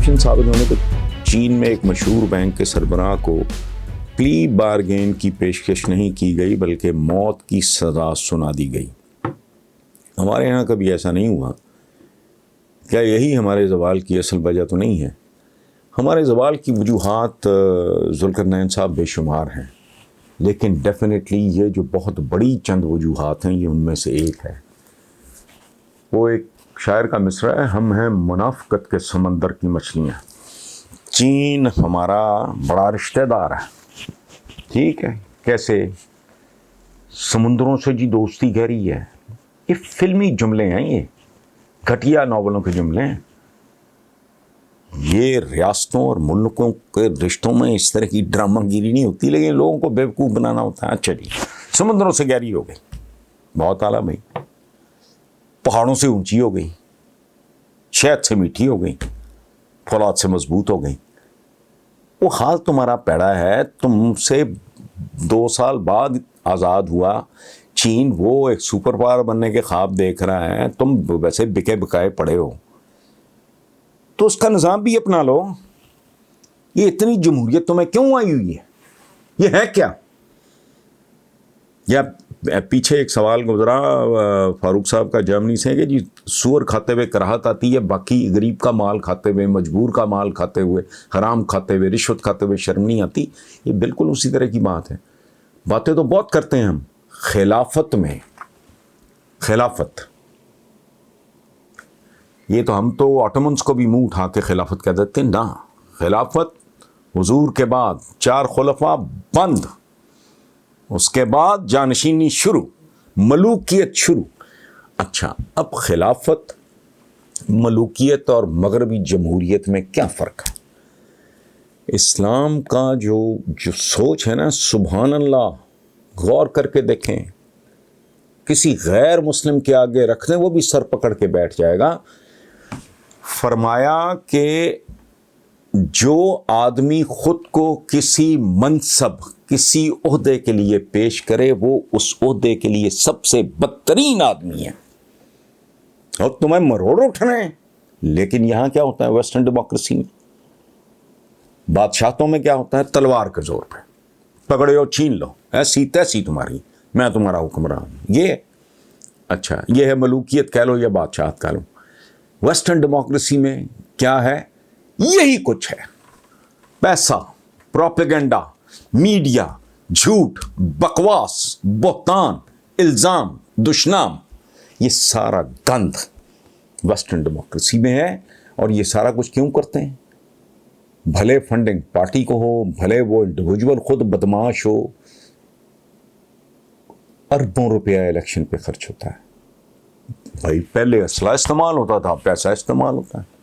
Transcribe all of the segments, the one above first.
Corruption ثابت ہونے تو چین میں ایک مشہور بینک کے سربراہ کو پلی بارگین کی پیشکش نہیں کی گئی بلکہ موت کی سزا سنا دی گئی۔ ہمارے یہاں کبھی ایسا نہیں ہوا۔ کیا یہی ہمارے زوال کی اصل وجہ تو نہیں ہے؟ ہمارے زوال کی وجوہات ذوالقرنین صاحب بے شمار ہیں، لیکن ڈیفینیٹلی یہ جو بہت بڑی چند وجوہات ہیں یہ ان میں سے ایک ہے۔ وہ ایک شاعر کا مصرع ہے، ہم ہیں منافقت کے سمندر کی مچھلیاں۔ چین ہمارا بڑا رشتہ دار ہے، ٹھیک ہے، کیسے؟ سمندروں سے جی دوستی گہری ہے۔ یہ فلمی جملے ہیں، یہ گھٹیا ناولوں کے جملے ہیں۔ یہ ریاستوں اور ملکوں کے رشتوں میں اس طرح کی ڈرامہ گیری نہیں ہوتی، لیکن لوگوں کو بیوقوف بنانا ہوتا ہے۔ اچھا جی، سمندروں سے گہری ہو گئی، بہت اعلیٰ بھائی، پہاڑوں سے اونچی ہو گئی، شہد سے میٹھی ہو گئی، فولاد سے مضبوط ہو گئی۔ وہ حال تمہارا پیڑا ہے، تم سے 2 سال بعد آزاد ہوا چین، وہ ایک سپر پاور بننے کے خواب دیکھ رہا ہے، تم ویسے بکے بکائے پڑے ہو، تو اس کا نظام بھی اپنا لو۔ یہ اتنی جمہوریت تمہیں کیوں آئی ہوئی ہے؟ یہ ہے کیا؟ یا پیچھے ایک سوال گزرا فاروق صاحب کا جرمنی سے کہ جی سور کھاتے ہوئے کراہت آتی ہے، باقی غریب کا مال کھاتے ہوئے، مجبور کا مال کھاتے ہوئے، حرام کھاتے ہوئے، رشوت کھاتے ہوئے شرم نہیں آتی؟ یہ بالکل اسی طرح کی بات ہے۔ باتیں تو بہت کرتے ہیں ہم خلافت میں، خلافت، یہ تو ہم تو آٹومنس کو بھی منہ اٹھا کے خلافت کہہ دیتے ہیں نا۔ خلافت حضور کے بعد 4 خلفاء بند، اس کے بعد جانشینی شروع، ملوکیت شروع۔ اچھا، اب خلافت، ملوکیت اور مغربی جمہوریت میں کیا فرق ہے؟ اسلام کا جو سوچ ہے نا، سبحان اللہ، غور کر کے دیکھیں، کسی غیر مسلم کے آگے رکھ دیں وہ بھی سر پکڑ کے بیٹھ جائے گا۔ فرمایا کہ جو آدمی خود کو کسی منصب، کسی عہدے کے لیے پیش کرے وہ اس عہدے کے لیے سب سے بدترین آدمی ہے، اور تمہیں مروڑ اٹھنا ہے۔ لیکن یہاں کیا ہوتا ہے ویسٹرن ڈیموکریسی میں، بادشاہتوں میں کیا ہوتا ہے؟ تلوار کے زور پہ پکڑے ہو چھین لو، ایسی تیسی تمہاری، میں تمہارا حکمران ہوں۔ یہ اچھا، یہ ہے ملوکیت کہہ لو یا بادشاہت کہہ لو۔ ویسٹرن ڈیموکریسی میں کیا ہے؟ یہی کچھ ہے، پیسہ، پروپیگنڈا، میڈیا، جھوٹ، بکواس، بہتان، الزام، دشنام، یہ سارا گند ویسٹرن ڈیموکریسی میں ہے۔ اور یہ سارا کچھ کیوں کرتے ہیں؟ بھلے فنڈنگ پارٹی کو ہو، بھلے وہ انڈیویجول خود بدماش ہو، اربوں روپیہ الیکشن پہ خرچ ہوتا ہے۔ بھائی پہلے اسلحہ استعمال ہوتا تھا، پیسہ استعمال ہوتا ہے۔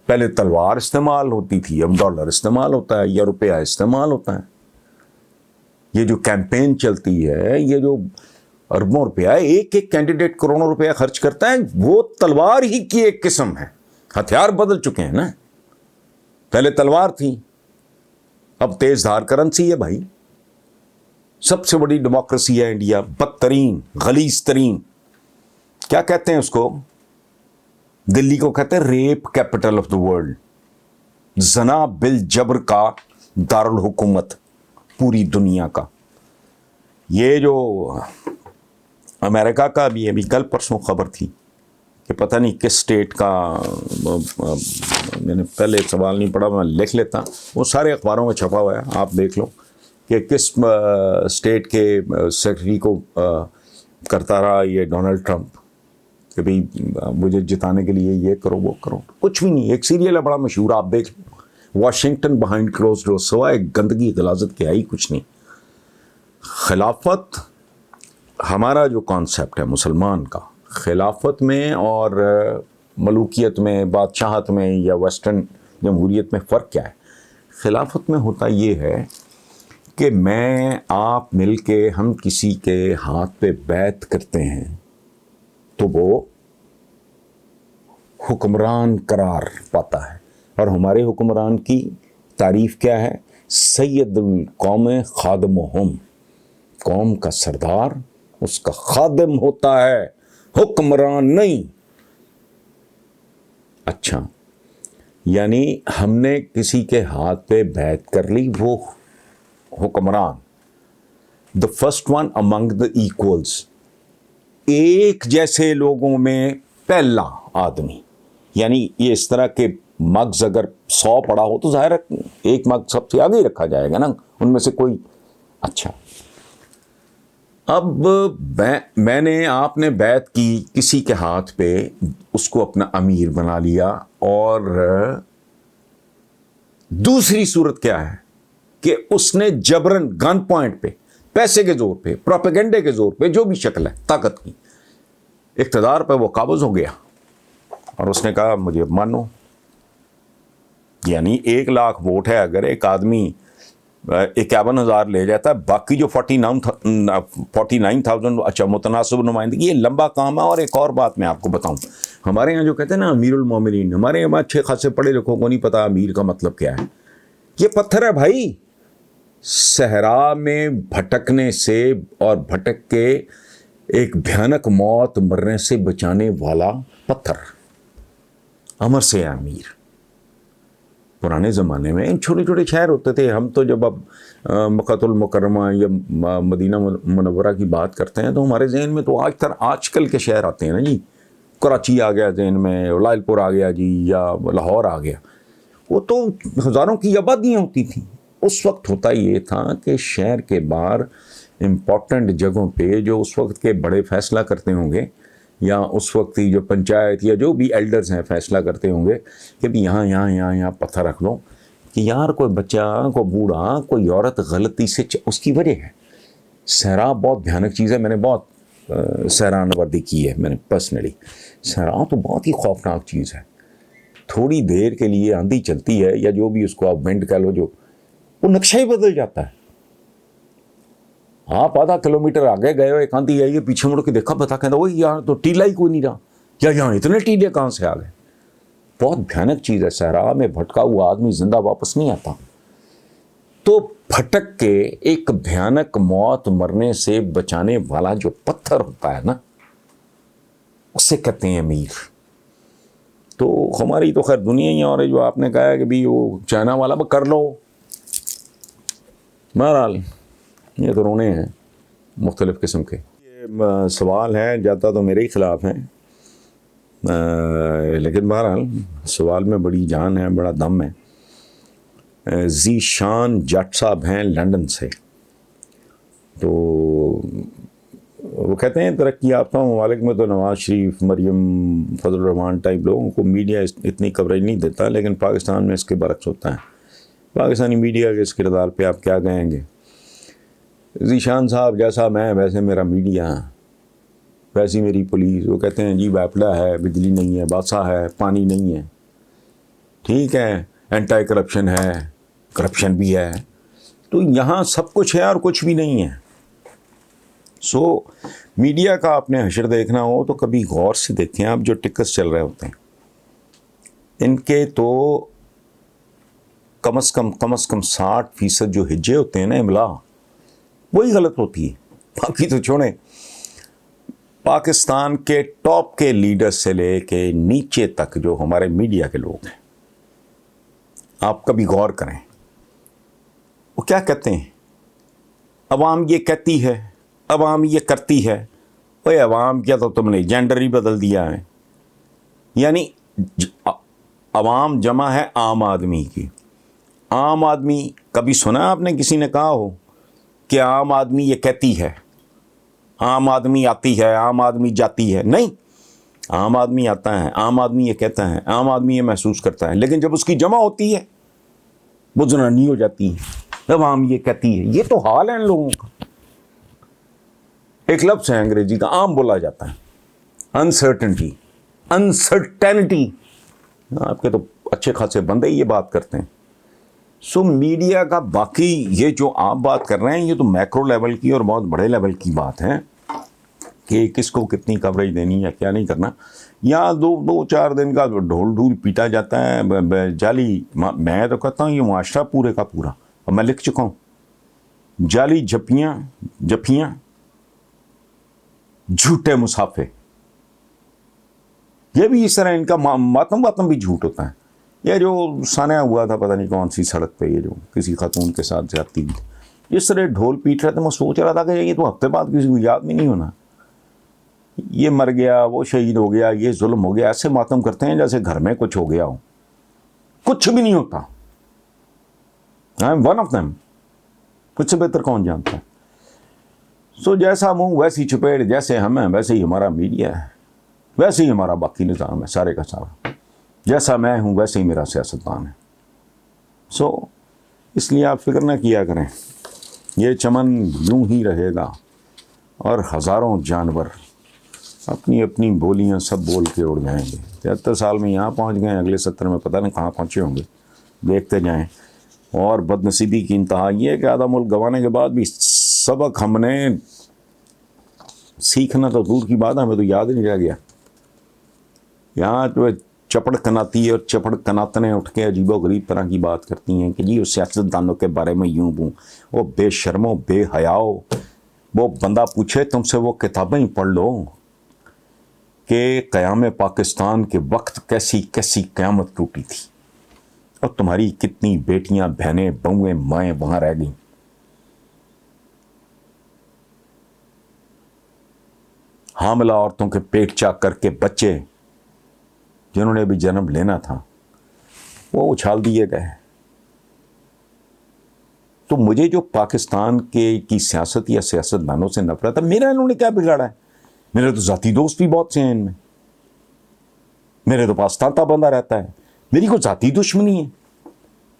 پہلے تلوار استعمال ہوتی تھی، اب ڈالر استعمال ہوتا ہے یا روپیہ استعمال ہوتا ہے۔ یہ جو کیمپین چلتی ہے، یہ جو اربوں روپیہ، ایک ایک کینڈیڈیٹ کروڑوں روپیہ خرچ کرتا ہے، وہ تلوار ہی کی ایک قسم ہے۔ ہتھیار بدل چکے ہیں نا، پہلے تلوار تھی، اب تیز دھار کرنسی ہے بھائی۔ سب سے بڑی ڈیموکریسی ہے انڈیا، بدترین، غلیظ ترین، کیا کہتے ہیں اس کو؟ دلی کو کہتے ہیں rape capital of the world, زنا بالجبر کا دارالحکومت پوری دنیا کا۔ یہ جو امریکہ کا بھی ابھی کل پرسوں خبر تھی کہ پتہ نہیں کس اسٹیٹ کا، میں نے پہلے سوال نہیں پڑھا، میں لکھ لیتا، وہ سارے اخباروں میں چھپا ہوا ہے، آپ دیکھ لو کہ کس اسٹیٹ کے سیکرٹری کو کرتا رہا یہ ڈونلڈ ٹرمپ کہ بھئی مجھے جتانے کے لیے یہ کرو وہ کرو۔ کچھ بھی نہیں، ایک سیریل ہے بڑا مشہور، آپ دیکھ لو، واشنگٹن بہائنڈ کلوز ڈور، سوائے گندگی غلاظت کے آئی کچھ نہیں۔ خلافت ہمارا جو کانسیپٹ ہے مسلمان کا، خلافت میں اور ملوکیت میں، بادشاہت میں یا ویسٹرن جمہوریت میں فرق کیا ہے؟ خلافت میں ہوتا یہ ہے کہ میں آپ مل کے ہم کسی کے ہاتھ پہ بیعت کرتے ہیں تو وہ حکمران قرار پاتا ہے، اور ہمارے حکمران کی تعریف کیا ہے؟ سید القوم خادمہم، قوم کا سردار اس کا خادم ہوتا ہے، حکمران نہیں۔ اچھا، یعنی ہم نے کسی کے ہاتھ پہ بیعت کر لی، وہ حکمران، the first one Umang the equals, ایک جیسے لوگوں میں پہلا آدمی. یعنی یہ اس طرح کے مغز اگر 100 پڑا ہو تو ظاہر ہے ایک مغز سب سے آگے ہی رکھا جائے گا نا، ان میں سے کوئی. اچھا، اب میں نے، آپ نے بیعت کی کسی کے ہاتھ پہ، اس کو اپنا امیر بنا لیا، اور دوسری صورت کیا ہے کہ اس نے جبرن گن پوائنٹ پہ، پیسے کے زور پہ، پروپیگنڈے کے زور پہ، جو بھی شکل ہے طاقت کی، اقتدار پہ وہ قابض ہو گیا اور اس نے کہا مجھے مانو. یعنی 1,00,000 ووٹ ہے، اگر ایک آدمی 51,000 لے جاتا ہے، باقی جو 49,000 اچھا متناسب نمائندگی، یہ لمبا کام ہے. اور ایک اور بات میں آپ کو بتاؤں، ہمارے یہاں جو کہتے ہیں نا امیر المومنین، ہمارے یہاں اچھے خاصے پڑھے لکھوں کو نہیں پتا امیر کا مطلب کیا ہے. یہ پتھر ہے بھائی، صحرا میں بھٹکنے سے اور بھٹک کے ایک بھیانک موت مرنے سے بچانے والا پتھر، امر سے امیر. پرانے زمانے میں چھوٹے چھوٹے شہر ہوتے تھے. ہم تو جب اب مکۃ المکرمہ یا مدینہ منورہ کی بات کرتے ہیں تو ہمارے ذہن میں تو آج کل کے شہر آتے ہیں نا جی. کراچی آ گیا ذہن میں، لائل پور آ گیا جی، یا لاہور آ گیا. وہ تو ہزاروں کی آبادیاں ہوتی تھیں. اس وقت ہوتا یہ تھا کہ شہر کے باہر امپورٹنٹ جگہوں پہ جو اس وقت کے بڑے فیصلہ کرتے ہوں گے، یا اس وقت کی جو پنچایت یا جو بھی ایلڈرز ہیں فیصلہ کرتے ہوں گے کہ بھی یہاں پتھر رکھ لو کہ یار کوئی بچہ، کوئی بوڑھا، کوئی عورت غلطی سے اس کی وجہ ہے. صحرا بہت بھیانک چیز ہے. میں نے بہت صحرا نوردی کی ہے، میں نے پرسنلی. صحرا تو بہت ہی خوفناک چیز ہے. تھوڑی دیر کے لیے آندھی چلتی ہے یا جو بھی اس کو آپ ونڈ کہہ لو، جو وہ نقشہ ہی بدل جاتا ہے. آپ آدھا کلومیٹر آگے گئے ہو، ایک آندھی آئی ہے، پیچھے مڑ کے دیکھا، پتا کہتا وہی یہاں تو ٹیلا ہی کوئی نہیں رہا، یا یہاں اتنے ٹیلے کہاں سے آ گئے. بہت بھیانک چیز ہے. صحرا میں بھٹکا ہوا آدمی زندہ واپس نہیں آتا. تو بھٹک کے ایک بھیانک موت مرنے سے بچانے والا جو پتھر ہوتا ہے نا، اسے کہتے ہیں امیر. تو ہماری تو خیر دنیا ہی، اور جو آپ نے کہا ہے کہ بھی وہ چائنا والا کر لو. بہرحال یہ تو رونے ہیں مختلف قسم کے. یہ سوال ہے، جاتا تو میرے ہی خلاف ہیں، لیکن بہرحال سوال میں بڑی جان ہے، بڑا دم ہے. ذیشان جٹ صاحب ہیں لندن سے. تو وہ کہتے ہیں ترقی یافتہ ممالک میں تو نواز شریف، مریم، فضل الرحمان ٹائپ لوگوں کو میڈیا اتنی کوریج نہیں دیتا، لیکن پاکستان میں اس کے برعکس ہوتا ہے. پاکستانی میڈیا کے اس کردار پہ آپ کیا کہیں گے؟ ذیشان صاحب، جیسا میں ویسے میرا میڈیا، ویسی میری پولیس. وہ کہتے ہیں جی ویپلا ہے، بجلی نہیں ہے، بادشاہ ہے، پانی نہیں ہے. ٹھیک ہے، اینٹائی کرپشن ہے، کرپشن بھی ہے. تو یہاں سب کچھ ہے اور کچھ بھی نہیں ہے. سو میڈیا کا آپ نے حشر دیکھنا ہو تو کبھی غور سے دیکھیں آپ. جو ٹکس چل رہے ہوتے ہیں ان کے تو کم از کم 60% جو ہجے ہوتے ہیں نا، املا، وہی غلط ہوتی ہے. باقی تو چھوڑیں. پاکستان کے ٹاپ کے لیڈر سے لے کے نیچے تک جو ہمارے میڈیا کے لوگ ہیں، آپ کبھی غور کریں وہ کیا کہتے ہیں. عوام یہ کہتی ہے، عوام یہ کرتی ہے. اوے عوام کیا، تو تم نے جینڈر ہی بدل دیا ہے. یعنی عوام جمع ہے عام آدمی کی. عام آدمی، کبھی سنا آپ نے کسی نے کہا ہو کہ عام آدمی یہ کہتی ہے، عام آدمی آتی ہے، عام آدمی جاتی ہے؟ نہیں. عام آدمی آتا ہے، عام آدمی یہ کہتا ہے، عام آدمی یہ محسوس کرتا ہے. لیکن جب اس کی جمع ہوتی ہے وہ زنانی ہو جاتی ہے. عوام یہ کہتی ہے. یہ تو حال ہے ان لوگوں کا. ایک لفظ ہے انگریزی کا عام بولا جاتا ہے، انسرٹنٹی، انسرٹینٹی. آپ کے تو اچھے خاصے بندے یہ بات کرتے ہیں. سو میڈیا کا باقی یہ جو آپ بات کر رہے ہیں، یہ تو میکرو لیول کی اور بہت بڑے لیول کی بات ہے کہ کس کو کتنی کوریج دینی یا کیا نہیں کرنا. یا دو چار دن کا ڈھول پیٹا جاتا ہے جعلی. میں تو کہتا ہوں یہ معاشرہ پورے کا پورا، اور میں لکھ چکا ہوں، جعلی جھپیاں، جھوٹے مسافے. یہ بھی اس طرح ان کا ماتم بھی جھوٹ ہوتا ہے. یہ جو سانحہ ہوا تھا پتہ نہیں کون سی سڑک پہ، یہ جو کسی خاتون کے ساتھ زیادتی ہوئی، جس طرح ڈھول پیٹ رہے تھے، میں سوچ رہا تھا کہ یہ تو ہفتے بعد کسی کو یاد بھی نہیں ہونا، یہ مر گیا، وہ شہید ہو گیا، یہ ظلم ہو گیا. ایسے ماتم کرتے ہیں جیسے گھر میں کچھ ہو گیا ہو. کچھ بھی نہیں ہوتا. I am one of them. کچھ سے بہتر کون جانتا ہے. سو جیسا منہ ویسی چپیڑ، جیسے ہم ہیں ویسے ہی ہمارا میڈیا ہے، ویسے ہی ہمارا باقی نظام ہے سارے کا سارا. جیسا میں ہوں ویسے ہی میرا سیاستدان ہے. سو اس لیے آپ فکر نہ کیا کریں، یہ چمن یوں ہی رہے گا اور ہزاروں جانور اپنی اپنی بولیاں سب بول کے اڑ جائیں گے. 73 سال میں یہاں پہنچ گئے، اگلے 70 میں پتہ نہیں کہاں پہنچے ہوں گے، دیکھتے جائیں. اور بدنصیبی کی انتہا یہ ہے کہ آدھا ملک گنوانے کے بعد بھی سبق ہم نے سیکھنا تو دور کی بات ہے، ہمیں تو یاد ہی نہیں رہ گیا. یہاں جو چپڑ کناتی ہے اور چپڑ کناتنیں اٹھ کے عجیب و غریب طرح کی بات کرتی ہیں کہ جی اس سیاستدانوں کے بارے میں یوں بوں. وہ بے شرمو بے حیاؤ، وہ بندہ پوچھے تم سے وہ کتابیں ہی پڑھ لو کہ قیام پاکستان کے وقت کیسی کیسی قیامت ٹوٹی تھی، اور تمہاری کتنی بیٹیاں بہنیں بہویں مائیں وہاں رہ گئیں. حاملہ عورتوں کے پیٹ چاک کر کے بچے جنہوں نے ابھی جنم لینا تھا وہ اچھال دیے گئے. تو مجھے جو پاکستان کی سیاست یا سیاستدانوں سے نفرت ہے، میرا انہوں نے کیا بگاڑا ہے؟ میرے تو ذاتی دوست بھی بہت سے ہیں ان میں، میرے تو پاس تانتا بندہ رہتا ہے، میری کوئی ذاتی دشمنی ہے.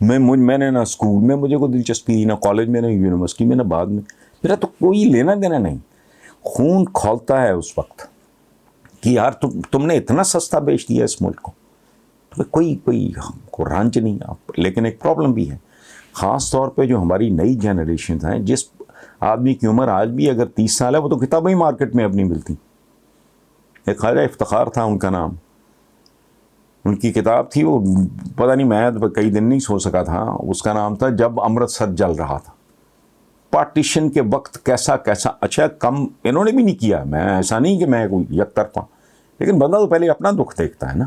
میں نے نہ اسکول میں مجھے کوئی دلچسپی، نہ کالج میں، نہ یونیورسٹی میں، نہ بعد میں. میرا تو کوئی لینا دینا نہیں. خون کھولتا ہے اس وقت کہ یار تم نے اتنا سستا بیچ دیا اس ملک کو. کوئی رانج نہیں. لیکن ایک پرابلم بھی ہے، خاص طور پہ جو ہماری نئی جنریشن ہیں، جس آدمی کی عمر آج بھی اگر 30 سال ہے، وہ تو کتابیں ہی مارکیٹ میں اب نہیں ملتی. ایک خواجہ افتخار تھا ان کا نام، ان کی کتاب تھی، وہ پتہ نہیں میں کئی دن نہیں سو سکا تھا. اس کا نام تھا جب امرتسر جل رہا تھا. پارٹیشن کے وقت کیسا اچھا کم انہوں نے بھی نہیں کیا. میں ایسا نہیں کہ میں کوئی یک طرفہ، لیکن بندہ تو پہلے اپنا دکھ دیکھتا ہے نا.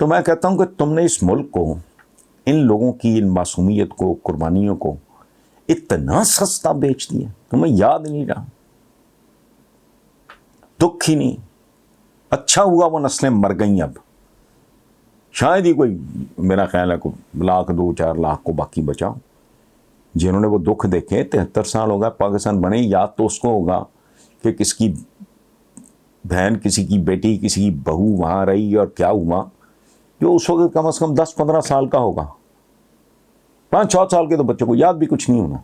تو میں کہتا ہوں کہ تم نے اس ملک کو، ان لوگوں کی ان معصومیت کو، قربانیوں کو اتنا سستا بیچ دیا، تمہیں یاد نہیں رہا، دکھ ہی نہیں. اچھا ہوا وہ نسلیں مر گئیں. اب شاید ہی کوئی، میرا خیال ہے کوئی 1 2 4 لاکھ کو باقی بچاؤ جنہوں نے وہ دکھ دیکھے. 73 سال ہوگا پاکستان بنے. یاد تو اس کو ہوگا کہ کس کی بہن، کسی کی بیٹی، کسی کی بہو وہاں رہی اور کیا ہوا، جو اس وقت کم از کم 10-15 سال کا ہوگا. 5-6 سال کے تو بچوں کو یاد بھی کچھ نہیں ہونا.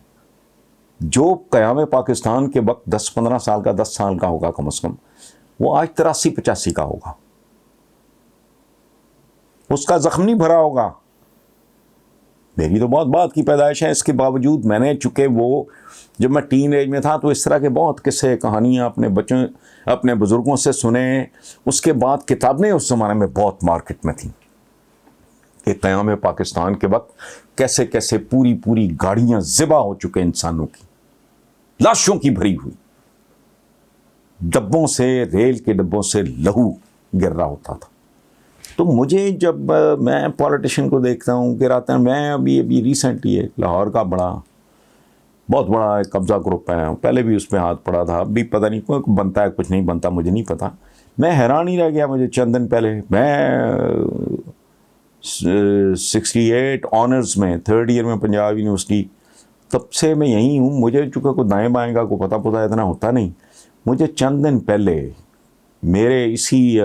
جو قیام پاکستان کے وقت 10-15 سال کا، 10 سال کا ہوگا کم از کم، وہ آج 83-85 کا ہوگا. اس کا زخم نہیں بھرا ہوگا. میری تو بہت بات کی پیدائش ہے، اس کے باوجود میں نے، چونکہ وہ جب میں ٹین ایج میں تھا تو اس طرح کے بہت قصے کہانیاں اپنے بچوں، اپنے بزرگوں سے سنے. اس کے بعد کتابیں اس زمانے میں بہت مارکیٹ میں تھیں کہ قیام پاکستان کے وقت کیسے کیسے پوری گاڑیاں ذبح ہو چکے انسانوں کی، لاشوں کی بھری ہوئی، ڈبوں سے، ریل کے ڈبوں سے لہو گر رہا ہوتا تھا. تو مجھے جب میں پولیٹیشین کو دیکھتا ہوں کہ رات میں ابھی ریسنٹلی لاہور کا بہت بڑا ایک قبضہ گروپ ہے، پہلے بھی اس پہ ہاتھ پڑا تھا، اب بھی پتہ نہیں کوئی بنتا ہے کچھ نہیں بنتا، مجھے نہیں پتا. میں حیران ہی رہ گیا. مجھے چند دن پہلے، میں 68 آنرز میں 3rd ایئر میں پنجاب یونیورسٹی، تب سے میں یہیں ہوں. مجھے چونکہ کوئی دائیں بائیں کا کوئی پتہ اتنا ہوتا نہیں. مجھے چند دن پہلے میرے اسی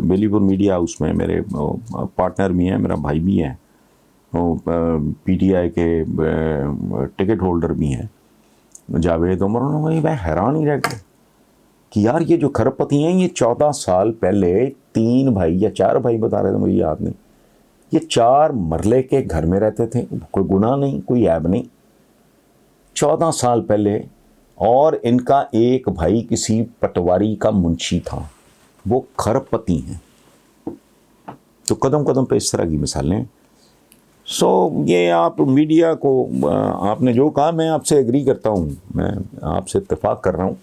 بیلی پور میڈیا ہاؤس میں میرے پارٹنر بھی ہیں، میرا بھائی بھی ہے، وہ پی ٹی آئی کے ٹکٹ ہولڈر بھی ہیں، جاوید عمر. میں حیران ہی رہ گیا کہ یار یہ جو کھرب پتی ہیں، یہ 14 سال پہلے 3 بھائی یا 4 بھائی بتا رہے تھے، مجھے یاد نہیں، یہ 4 مرلے کے گھر میں رہتے تھے، کوئی گناہ نہیں، کوئی عیب نہیں. 14 سال پہلے. اور ان کا ایک بھائی کسی پٹواری کا منشی تھا. وہ کھرب پتی ہیں. تو قدم قدم پہ اس طرح کی مثالیں. سو یہ آپ میڈیا کو، آپ نے جو کہا میں آپ سے ایگری کرتا ہوں، میں آپ سے اتفاق کر رہا ہوں.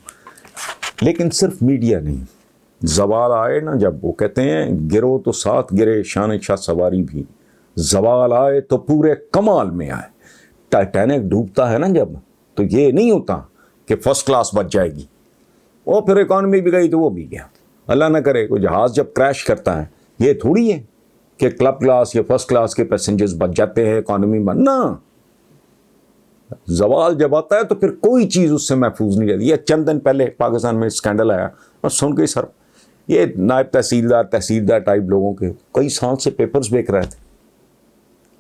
لیکن صرف میڈیا نہیں، زوال آئے نا جب، وہ کہتے ہیں گرو تو ساتھ گرے شان شاہ سواری بھی. زوال آئے تو پورے کمال میں آئے. ٹائٹینک ڈوبتا ہے نا جب، تو یہ نہیں ہوتا کہ فرسٹ کلاس بچ جائے گی، وہ پھر اکانومی بھی گئی تو وہ بھی گیا. اللہ نہ کرے کوئی جہاز جب کریش کرتا ہے یہ تھوڑی ہے کہ کلب کلاس یا فرسٹ کلاس کے پیسنجرز بچ جاتے ہیں، اکانومی میں نہ. زوال جب آتا ہے تو پھر کوئی چیز اس سے محفوظ نہیں رہتی. یہ چند دن پہلے پاکستان میں اسکینڈل آیا اور سن کے سر یہ نائب تحصیلدار ٹائپ لوگوں کے کئی سال سے پیپرز بیک رہے تھے.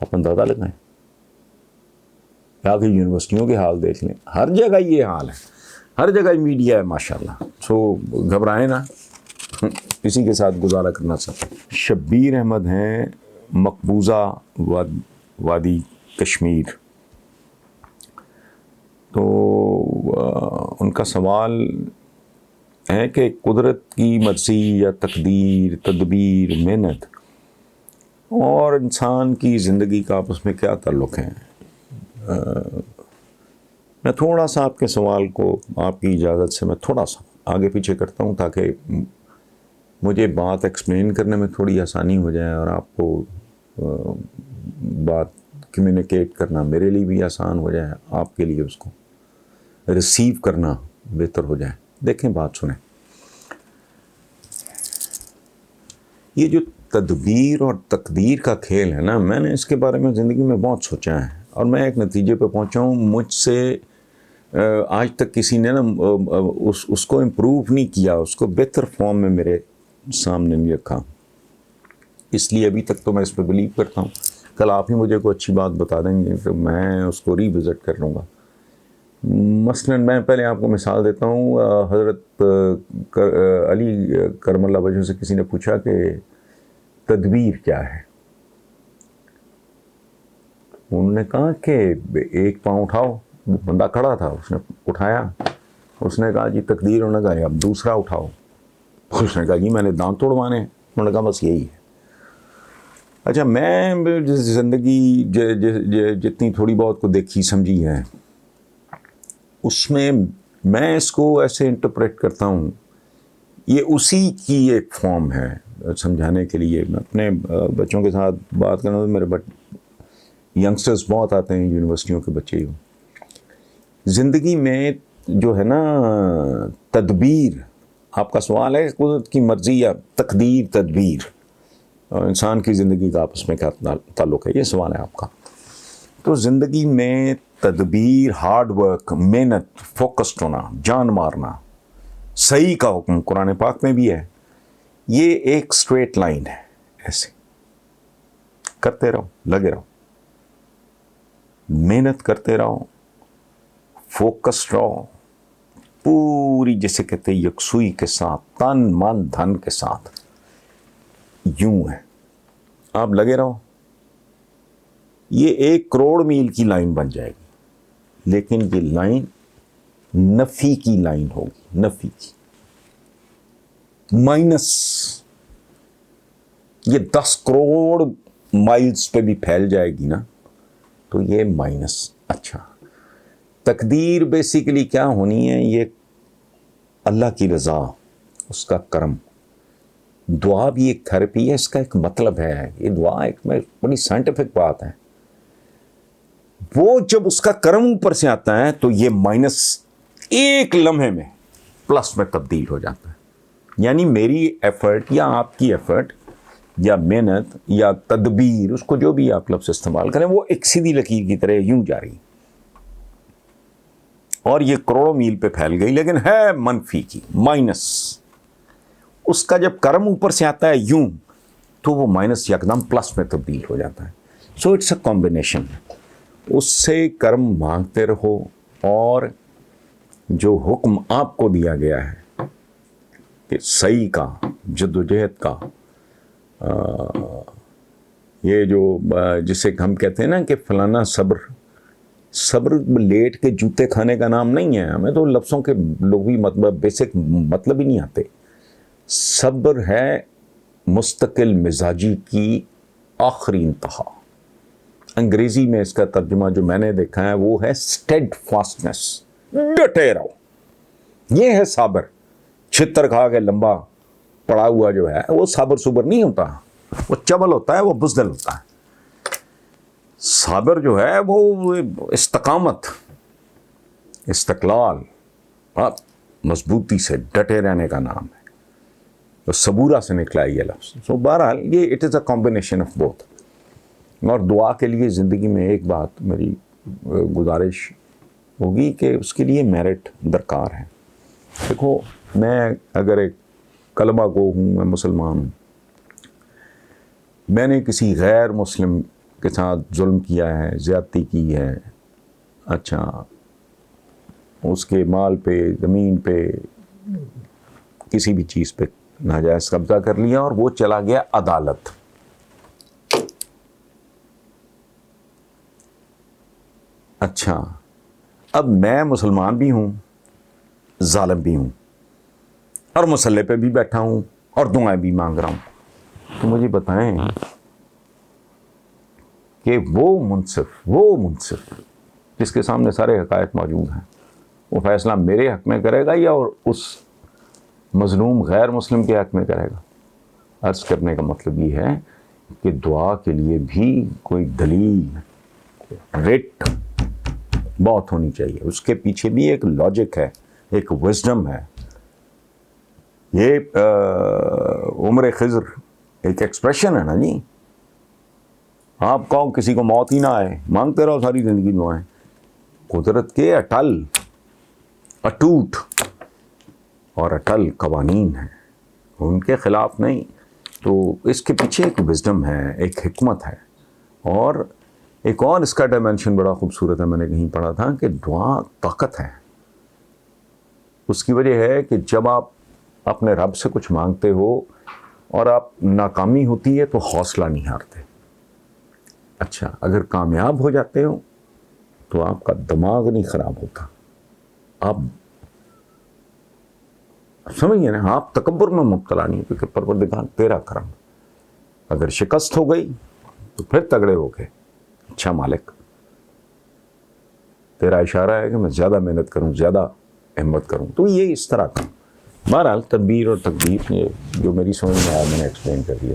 آپ اندازہ لگائیں. یا کہ یونیورسٹیوں کے حال دیکھ لیں، ہر جگہ یہ حال ہے، ہر جگہ میڈیا ہے ماشاءاللہ. سو گھبرائیں نا، اسی کے ساتھ گزارا کرنا چاہتا ہوں. شبیر احمد ہیں، مقبوضہ وادی کشمیر. تو ان کا سوال ہے کہ قدرت کی مرضی یا تقدیر، تدبیر، محنت اور انسان کی زندگی کا آپس میں کیا تعلق ہے؟ میں تھوڑا سا آپ کے سوال کو آپ کی اجازت سے میں تھوڑا سا آگے پیچھے کرتا ہوں تاکہ مجھے بات ایکسپلین کرنے میں تھوڑی آسانی ہو جائے اور آپ کو بات کمیونیکیٹ کرنا میرے لیے بھی آسان ہو جائے، آپ کے لیے اس کو ریسیو کرنا بہتر ہو جائے. دیکھیں بات سنیں. یہ جو تدبیر اور تقدیر کا کھیل ہے نا، میں نے اس کے بارے میں زندگی میں بہت سوچا ہے اور میں ایک نتیجے پہ پہنچا ہوں. مجھ سے آج تک کسی نے نا اس کو امپروو نہیں کیا، اس کو بہتر فارم میں میرے سامنے نہیں رکھا. اس لیے ابھی تک تو میں اس پہ بلیو کرتا ہوں. کل آپ ہی مجھے کوئی اچھی بات بتا دیں گے تو میں اس کو ری وزٹ کر لوں گا. مثلاً میں پہلے آپ کو مثال دیتا ہوں. حضرت علی کرم اللہ وجہ سے کسی نے پوچھا کہ تدبیر کیا ہے؟ انہوں نے کہا کہ ایک پاؤں اٹھاؤ. بندہ کھڑا تھا، اس نے اٹھایا. اس نے کہا جی تقدیر. انہوں نے کہا اب دوسرا اٹھاؤ. اس نے کہا جی میں نے دانت توڑوانے ہیں. انہوں نے کہا بس یہی ہے. اچھا، میں زندگی جتنی تھوڑی بہت کو دیکھی سمجھی ہے اس میں میں اس کو ایسے انٹرپریٹ کرتا ہوں، یہ اسی کی ایک فارم ہے. سمجھانے کے لیے میں اپنے بچوں کے ساتھ بات کرنا تو میرے ینگسٹرز بہت آتے ہیں، یونیورسٹیوں کے بچے ہوں. زندگی میں جو ہے نا تدبیر، آپ کا سوال ہے قدرت کی مرضی یا تقدیر، تدبیر اور انسان کی زندگی کا آپس میں کیا تعلق ہے، یہ سوال ہے آپ کا. تو زندگی میں تدبیر، ہارڈ ورک، محنت، فوکسڈ ہونا، جان مارنا، صحیح کا حکم قرآن پاک میں بھی ہے. یہ ایک اسٹریٹ لائن ہے، ایسے کرتے رہو، لگے رہو، محنت کرتے رہو، فوکسڈ رہو، پوری جسے کہتے ہیں یکسوئی کے ساتھ، تن من دھن کے ساتھ. یوں ہے، آپ لگے رہو. یہ 1 کروڑ میل کی لائن بن جائے گی، لیکن یہ لائن نفی کی لائن ہوگی، نفی کی، مائنس. یہ 10 کروڑ مائلز پہ بھی پھیل جائے گی نا تو یہ مائنس. اچھا، تقدیر بیسیکلی کیا ہونی ہے؟ یہ اللہ کی رضا، اس کا کرم. دعا بھی ایک تھراپی ہے، اس کا ایک مطلب ہے. یہ دعا ایک بڑی سائنٹیفک بات ہے. وہ جب اس کا کرم اوپر سے آتا ہے تو یہ مائنس ایک لمحے میں پلس میں تبدیل ہو جاتا ہے. یعنی میری ایفرٹ یا آپ کی ایفرٹ یا محنت یا تدبیر، اس کو جو بھی آپ لفظ استعمال کریں، وہ ایک سیدھی لکیر کی طرح یوں جا رہی اور یہ کروڑوں میل پہ پھیل گئی، لیکن ہے منفی کی، مائنس. اس کا جب کرم اوپر سے آتا ہے یوں تو وہ مائنس یکدم پلس میں تبدیل ہو جاتا ہے. So it's a combination. اس سے کرم مانگتے رہو اور جو حکم آپ کو دیا گیا ہے کہ صحیح کا، جدوجہد کا، یہ جو جسے ہم کہتے ہیں نا کہ فلانا صبر لیٹ کے جوتے کھانے کا نام نہیں ہے. ہمیں تو لفظوں کے لوگ بھی مطلب بیسک مطلب ہی نہیں آتے. صبر ہے مستقل مزاجی کی آخری انتہا. انگریزی میں اس کا ترجمہ جو میں نے دیکھا ہے وہ ہے اسٹیڈ فاسٹنس، ڈٹے رہو. یہ ہے صابر. چھتر کھا کے لمبا پڑا ہوا جو ہے وہ صابر صبر نہیں ہوتا، وہ چبل ہوتا ہے، وہ بزدل ہوتا ہے. صابر جو ہے وہ استقامت، استقلال، مضبوطی سے ڈٹے رہنے کا نام ہے. تو صبورہ سے نکلا یہ لفظ. سو بہرحال یہ it is a combination of both. اور دعا کے لیے زندگی میں ایک بات میری گزارش ہوگی کہ اس کے لیے میرٹ درکار ہے. دیکھو میں اگر ایک کلمہ گو ہوں، میں مسلمان ہوں، میں نے کسی غیر مسلم کے ساتھ ظلم کیا ہے، زیادتی کی ہے، اچھا اس کے مال پہ، زمین پہ، کسی بھی چیز پہ ناجائز قبضہ کر لیا اور وہ چلا گیا عدالت. اچھا اب میں مسلمان بھی ہوں، ظالم بھی ہوں، اور مسلح پہ بھی بیٹھا ہوں اور دعائیں بھی مانگ رہا ہوں. تو مجھے بتائیں کہ وہ منصف جس کے سامنے سارے حقائق موجود ہیں، وہ فیصلہ میرے حق میں کرے گا یا اور اس مظلوم غیر مسلم کے حق میں کرے گا؟ عرض کرنے کا مطلب یہ ہے کہ دعا کے لیے بھی کوئی دلیل، ریٹ بہت ہونی چاہیے. اس کے پیچھے بھی ایک لاجک ہے، ایک وزڈم ہے. یہ عمر خضر ایک ایکسپریشن ہے نا جی. آپ کہو کسی کو موت ہی نہ آئے، مانگتے رہو ساری زندگی دعائیں. قدرت کے اٹل، اٹوٹ اور اٹل قوانین ہیں، ان کے خلاف نہیں. تو اس کے پیچھے ایک وزڈم ہے، ایک حکمت ہے. اور ایک اور اس کا ڈائمینشن بڑا خوبصورت ہے، میں نے کہیں پڑھا تھا کہ دعا طاقت ہے. اس کی وجہ ہے کہ جب آپ اپنے رب سے کچھ مانگتے ہو اور آپ ناکامی ہوتی ہے تو حوصلہ نہیں ہارتے. اچھا اگر کامیاب ہو جاتے ہو تو آپ کا دماغ نہیں خراب ہوتا. آپ سمجھئے نا، آپ تکبر میں مبتلا نہیں ہوتے کہ پروردگار تیرا کرم. اگر شکست ہو گئی تو پھر تگڑے ہو گئے، اچھا مالک تیرا اشارہ ہے کہ میں زیادہ محنت کروں، زیادہ ہمت کروں. تو یہ اس طرح کا بہرحال تدبیر اور تقدیر جو میری سمجھ میں آیا میں نے ایکسپلین کر دیا.